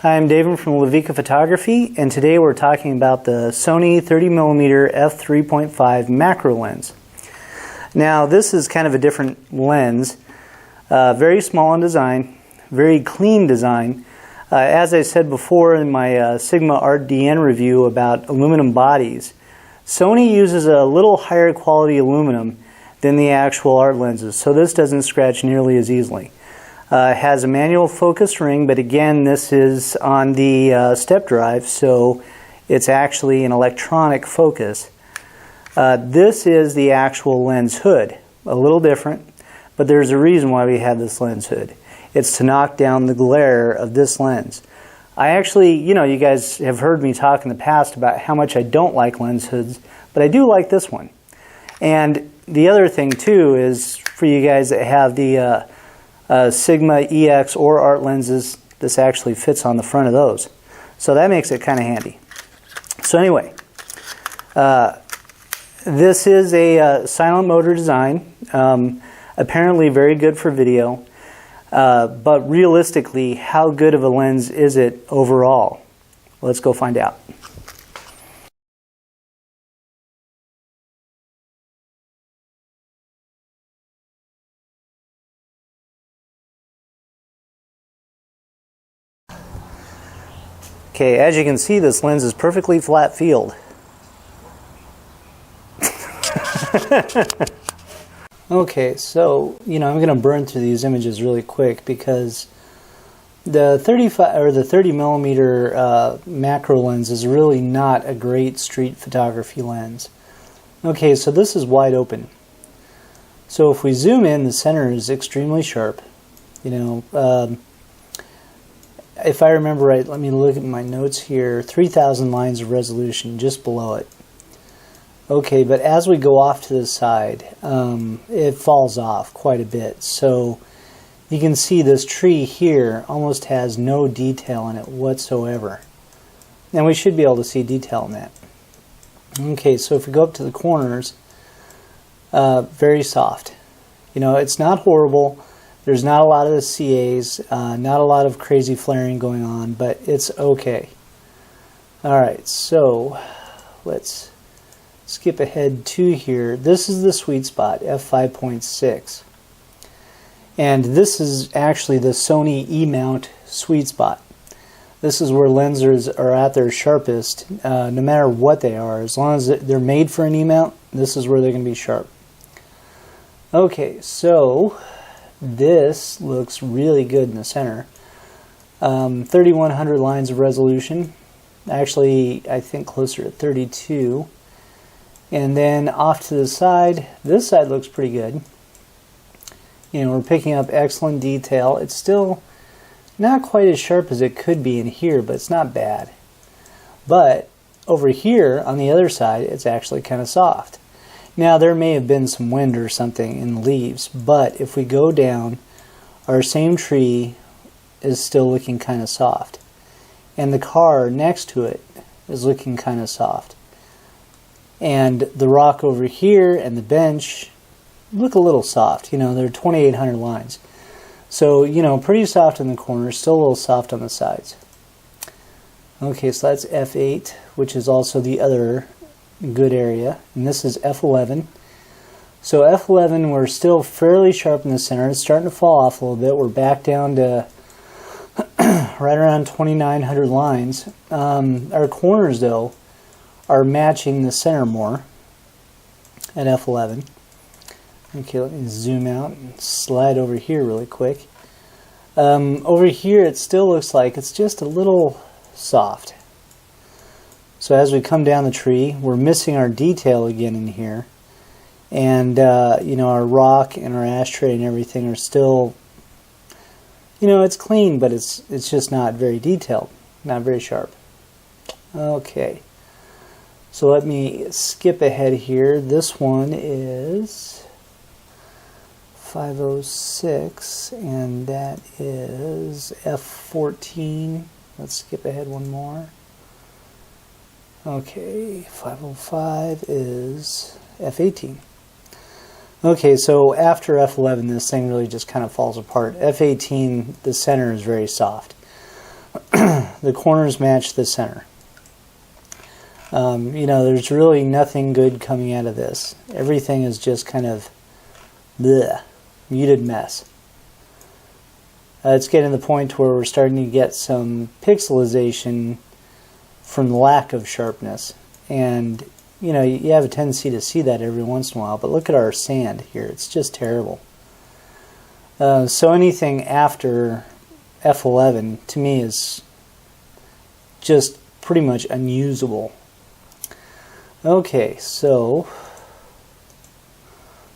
Hi, I'm David from Levika Photography, and today we're talking about the Sony 30mm f3.5 macro lens. Now, this is kind of a different lens, very small in design, very clean design. As I said before in my Sigma Art DN review about aluminum bodies, Sony uses a little higher quality aluminum than the actual art lenses, so this doesn't scratch nearly as easily. It has a manual focus ring, but again, this is on the step drive, so it's actually an electronic focus. This is the actual lens hood, a little different, but there's a reason why we have this lens hood. It's to knock down the glare of this lens. I actually, you guys have heard me talk in the past about how much I don't like lens hoods, but I do like this one. And the other thing too is for you guys that have the Sigma EX or art lenses, this actually fits on the front of those. So that makes it kind of handy. So anyway, this is a silent motor design, apparently very good for video, but realistically, how good of a lens is it overall? Let's go find out. Okay, as you can see, this lens is perfectly flat field. Okay, so, I'm going to burn through these images really quick because the 30mm macro lens is really not a great street photography lens. Okay, so this is wide open. So if we zoom in, the center is extremely sharp. If I remember right, let me look at my notes here, 3,000 lines of resolution just below it. Okay, but as we go off to the side, it falls off quite a bit. So you can see this tree here almost has no detail in it whatsoever. And we should be able to see detail in that. Okay, so if we go up to the corners, very soft. It's not horrible. There's not a lot of the CAs, not a lot of crazy flaring going on, but it's okay. Alright, so let's skip ahead to here. This is the sweet spot, f5.6. And this is actually the Sony E-mount sweet spot. This is where lenses are at their sharpest, no matter what they are. As long as they're made for an E-mount, this is where they're going to be sharp. Okay, so this looks really good in the center. 3,100 lines of resolution. Actually, I think closer to 32. And then off to the side, this side looks pretty good. We're picking up excellent detail. It's still not quite as sharp as it could be in here, but it's not bad. But over here on the other side, it's actually kind of soft. Now, there may have been some wind or something in the leaves, but if we go down, our same tree is still looking kind of soft. And the car next to it is looking kind of soft. And the rock over here and the bench look a little soft. They're 2,800 lines. So, pretty soft in the corners, still a little soft on the sides. Okay, so that's F8, which is also the other good area, and this is F11. So F11, we're still fairly sharp in the center. It's starting to fall off a little bit. We're back down to right around 2,900 lines. Our corners, though, are matching the center more at F11. Okay, let me zoom out and slide over here really quick. Over here, it still looks like it's just a little soft. So as we come down the tree, we're missing our detail again in here. And, our rock and our ashtray and everything are still, it's clean, but it's just not very detailed, not very sharp. Okay. So let me skip ahead here. This one is 506, and that is F14. Let's skip ahead one more. Okay, 505 is F18. Okay, so after F11, this thing really just kind of falls apart. F18, the center is very soft. the corners match the center. You know, there's really nothing good coming out of this. Everything is just kind of bleh, muted mess. It's getting to the point where we're starting to get some pixelization from the lack of sharpness. And, you know, you have a tendency to see that every once in a while. But look at our sand here. It's just terrible. So anything after f11 to me is just pretty much unusable. Okay, so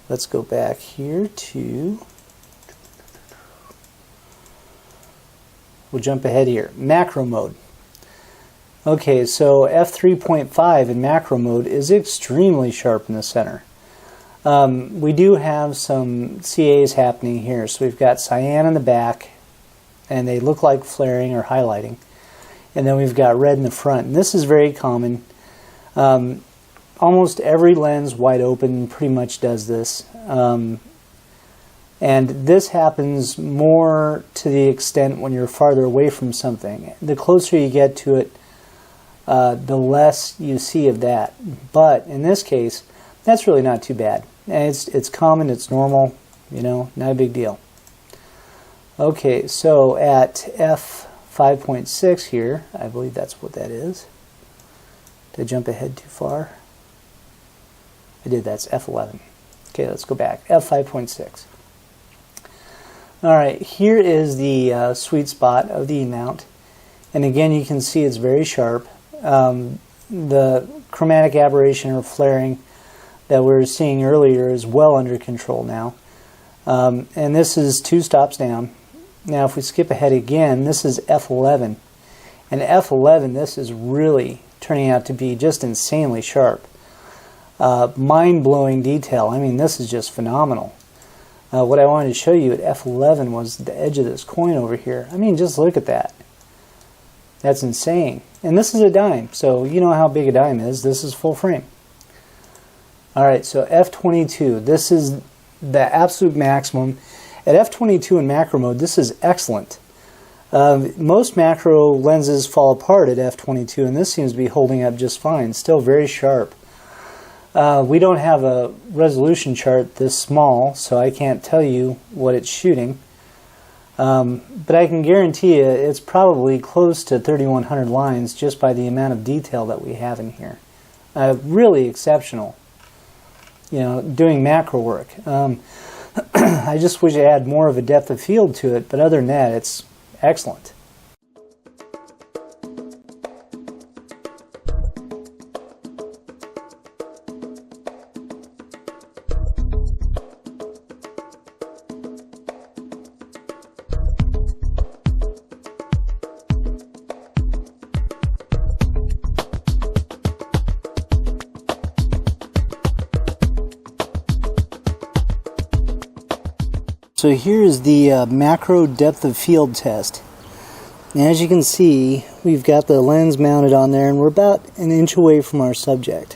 let's go back here to, we'll jump ahead here, macro mode. Okay, so f3.5 in macro mode is extremely sharp in the center. We do have some CAs happening here. So we've got cyan in the back, and they look like flaring or highlighting. And then we've got red in the front. And this is very common. Almost every lens wide open pretty much does this. And this happens more to the extent when you're farther away from something. The closer you get to it, the less you see of that. But in this case, that's really not too bad. And it's common, it's normal, you know, not a big deal. Okay, so at f5.6 here, I believe that's what that is. Did I jump ahead too far? I did, that's f11. Okay, let's go back, f5.6. Alright, here is the sweet spot of the E-mount. And again, you can see it's very sharp. The chromatic aberration or flaring that we were seeing earlier is well under control now. And this is 2 stops down. Now if we skip ahead again, this is f11. And f11, this is really turning out to be just insanely sharp. Mind-blowing detail. I mean, this is just phenomenal. What I wanted to show you at f11 was the edge of this coin over here. I mean, just look at that. That's insane. And this is a dime, so you know how big a dime is. This is full frame. Alright, so f22, this is the absolute maximum. At f22 in macro mode, this is excellent. Most macro lenses fall apart at f22, and this seems to be holding up just fine. Still very sharp. We don't have a resolution chart this small, so I can't tell you what it's shooting. But I can guarantee you it's probably close to 3100 lines just by the amount of detail that we have in here. Really exceptional. You know, doing macro work. I just wish I had more of a depth of field to it, but other than that, it's excellent. So here's the macro depth of field test. And as you can see, we've got the lens mounted on there and we're about an inch away from our subject.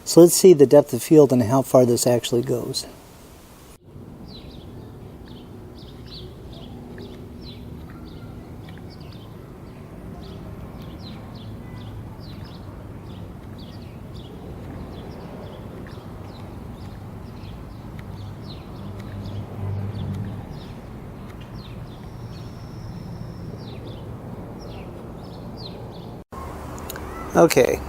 So let's see the depth of field and how far this actually goes. Okay,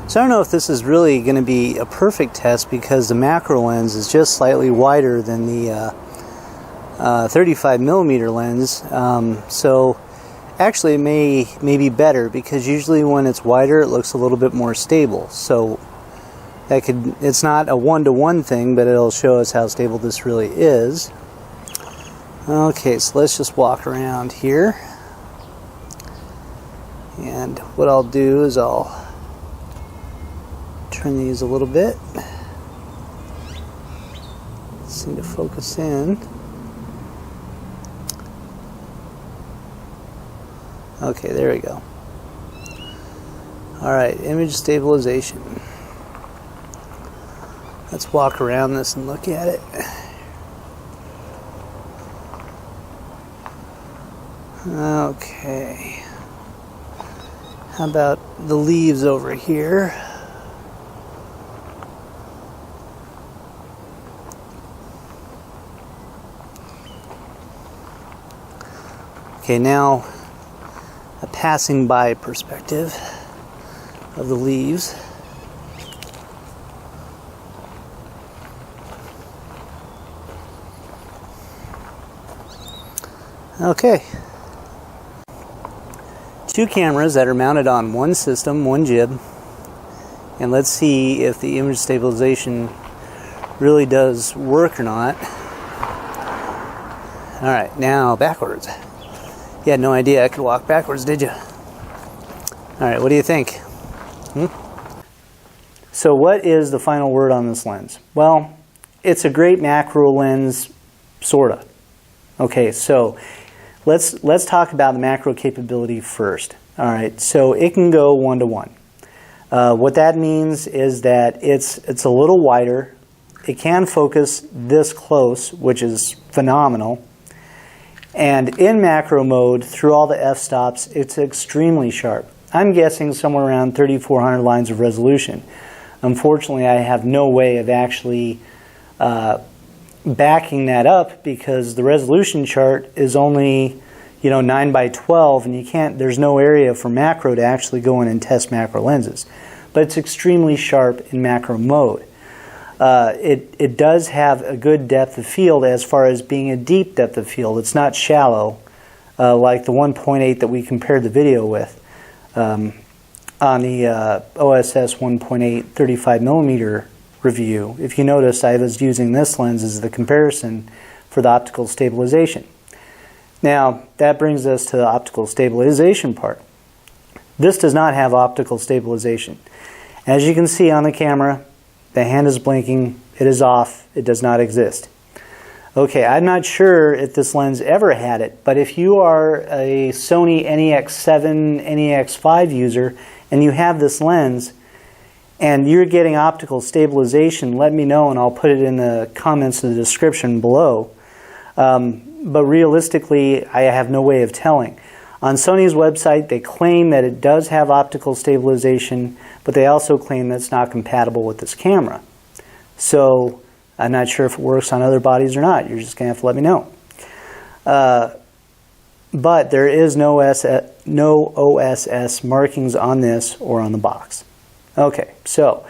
so I don't know if this is really going to be a perfect test because the macro lens is just slightly wider than the 35mm lens. So actually it may be better because usually when it's wider it looks a little bit more stable. So that it's not a one-to-one thing, but it'll show us how stable this really is. Okay, so let's just walk around here. And what I'll do is I'll turn these a little bit. Seem to focus in. Okay, there we go. Alright, image stabilization. Let's walk around this and look at it. Okay. How about the leaves over here? Okay, now a passing by perspective of the leaves. Okay. Two cameras that are mounted on one system, one jib. And let's see if the image stabilization really does work or not. Alright, now backwards. You had no idea I could walk backwards, did you? Alright, what do you think? So what is the final word on this lens? Well, it's a great macro lens, sorta. Okay, so let's talk about the macro capability first. Alright, so it can go 1:1. What that means is that it's a little wider. It can focus this close, which is phenomenal. And in macro mode, through all the f-stops, it's extremely sharp. I'm guessing somewhere around 3,400 lines of resolution. Unfortunately, I have no way of actually backing that up because the resolution chart is only 9:12, and you can't. There's no area for macro to actually go in and test macro lenses. But it's extremely sharp in macro mode. It does have a good depth of field as far as being a deep depth of field. It's not shallow like the 1.8 that we compared the video with on the OSS 1.8 35mm review. If you notice, I was using this lens as the comparison for the optical stabilization. Now, that brings us to the optical stabilization part. This does not have optical stabilization. As you can see on the camera, the hand is blinking, it is off, it does not exist. Okay, I'm not sure if this lens ever had it, but if you are a Sony NEX7, NEX5 user and you have this lens and you're getting optical stabilization, let me know and I'll put it in the comments in the description below. But realistically, I have no way of telling. On Sony's website, they claim that it does have optical stabilization, but they also claim that it's not compatible with this camera. So I'm not sure if it works on other bodies or not. You're just going to have to let me know. But there is no OSS markings on this or on the box. Okay, so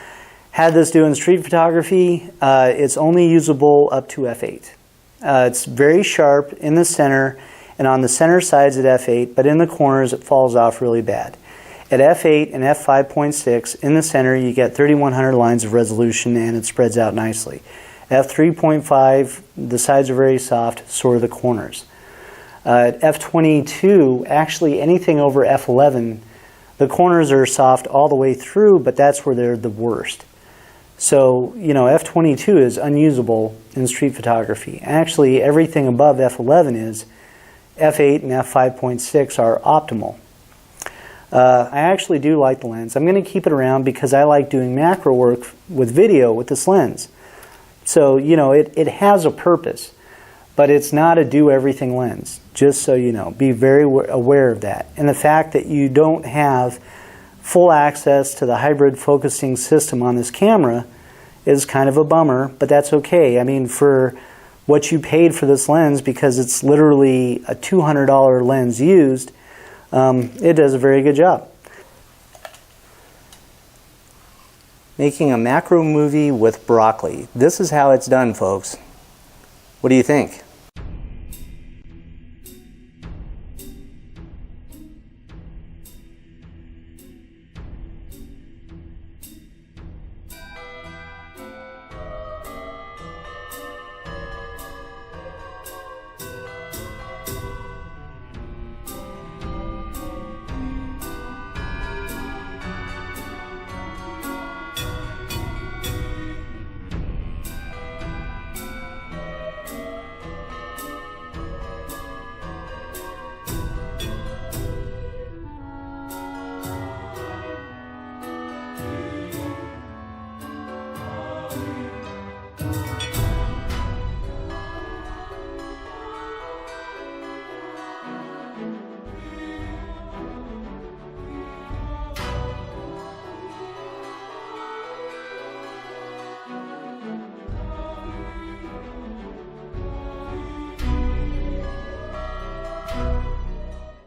had this do in street photography, it's only usable up to f8. It's very sharp in the center, and on the center sides at f8, but in the corners it falls off really bad. At f8 and f5.6, in the center you get 3,100 lines of resolution and it spreads out nicely. f3.5, the sides are very soft, so are the corners. At f22, actually anything over f11, the corners are soft all the way through, but that's where they're the worst. So, f22 is unusable in street photography. Actually, everything above f11 is. f8 and f5.6 are optimal. I actually do like the lens. I'm going to keep it around because I like doing macro work with video with this lens. So, it has a purpose, but it's not a do-everything lens, just so you know. Be very aware of that. And the fact that you don't have full access to the hybrid focusing system on this camera is kind of a bummer, but that's okay. I mean, for what you paid for this lens, because it's literally a $200 lens used, it does a very good job. Making a macro movie with broccoli. This is how it's done, folks. What do you think?